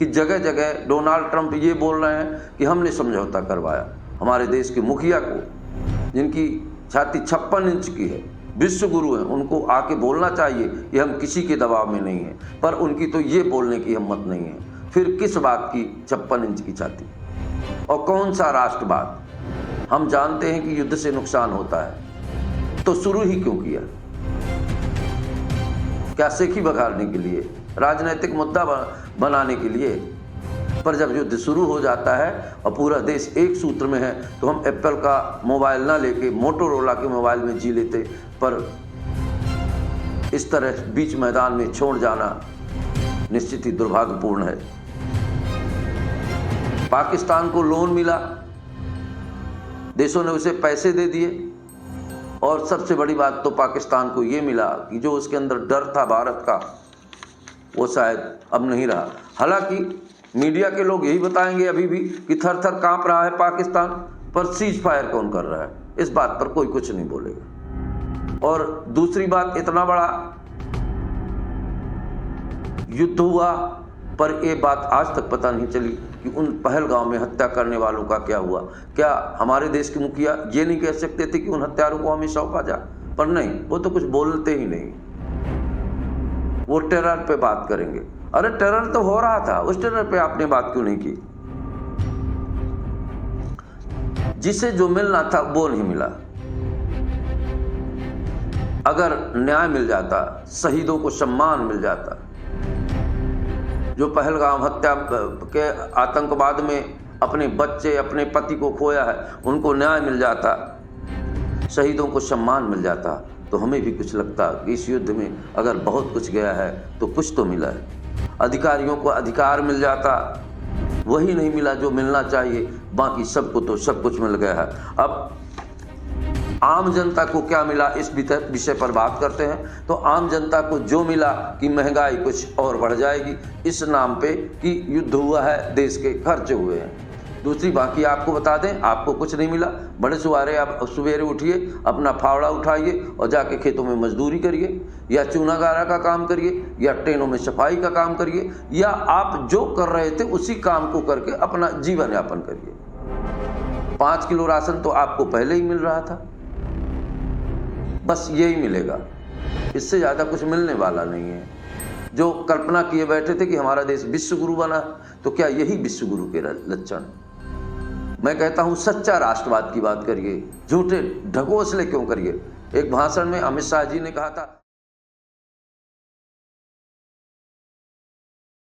कि जगह जगह डोनाल्ड ट्रंप ये बोल रहे हैं कि हमने समझौता करवाया। हमारे देश के मुखिया को, जिनकी छाती 56 इंच की है, विश्व गुरु हैं, उनको आके बोलना चाहिए कि हम किसी के दबाव में नहीं हैं, पर उनकी तो ये बोलने की हिम्मत नहीं है। फिर किस बात की 56 इंच की छाती और कौन सा राष्ट्रवाद? हम जानते हैं कि युद्ध से नुकसान होता है, तो शुरू ही क्यों किया? क्या सेखी बघाड़ने के लिए, राजनीतिक मुद्दा बनाने के लिए? पर जब युद्ध शुरू हो जाता है और पूरा देश एक सूत्र में है, तो हम एप्पल का मोबाइल ना लेके मोटोरोला के मोबाइल में जी लेते। पर इस तरह बीच मैदान में छोड़ जाना निश्चित ही दुर्भाग्यपूर्ण है। पाकिस्तान को लोन मिला, देशों ने उसे पैसे दे दिए, और सबसे बड़ी बात तो पाकिस्तान को ये मिला कि जो उसके अंदर डर था भारत का, वो शायद अब नहीं रहा। हालांकि मीडिया के लोग यही बताएंगे अभी भी कि थर थर कांप रहा है पाकिस्तान, पर सीज फायर कौन कर रहा है, इस बात पर कोई कुछ नहीं बोलेगा। और दूसरी बात, इतना बड़ा युद्ध हुआ, पर ये बात आज तक पता नहीं चली कि उन पहलगांव में हत्या करने वालों का क्या हुआ। क्या हमारे देश के मुखिया ये नहीं कह सकते थे कि उन हत्यारों को हमें सौंपा जाए? पर नहीं, वो तो कुछ बोलते ही नहीं, वो टेरर पे बात करेंगे। अरे टेरर तो हो रहा था, उस टेरर पे आपने बात क्यों नहीं की? जिसे जो मिलना था वो नहीं मिला। अगर न्याय मिल जाता, शहीदों को सम्मान मिल जाता, जो पहलगाम हत्या के आतंकवाद में अपने बच्चे, अपने पति को खोया है, उनको न्याय मिल जाता, शहीदों को सम्मान मिल जाता, तो हमें भी कुछ लगता कि इस युद्ध में अगर बहुत कुछ गया है तो कुछ तो मिला है। अधिकारियों को अधिकार मिल जाता, वही नहीं मिला जो मिलना चाहिए, बाकी सबको तो सब कुछ मिल गया है। अब आम जनता को क्या मिला, इस विषय पर बात करते हैं। तो आम जनता को जो मिला कि महंगाई कुछ और बढ़ जाएगी, इस नाम पे कि युद्ध हुआ है, देश के खर्च हुए हैं। दूसरी बाकी आपको बता दें, आपको कुछ नहीं मिला। बड़े सुहारे आप सवेरे उठिए, अपना फावड़ा उठाइए और जाके खेतों में मजदूरी करिए, या चूनागारा का काम करिए, या ट्रेनों में सफाई का काम करिए, या आप जो कर रहे थे उसी काम को करके अपना जीवन यापन करिए। 5 किलो राशन तो आपको पहले ही मिल रहा था, बस यही मिलेगा, इससे ज़्यादा कुछ मिलने वाला नहीं है। जो कल्पना किए बैठे थे कि हमारा देश विश्व गुरु बना, तो क्या यही विश्व गुरु के लक्षण? मैं कहता हूं सच्चा राष्ट्रवाद की बात करिए, झूठे ढकोसले क्यों करिए। एक भाषण में अमित शाह जी ने कहा था,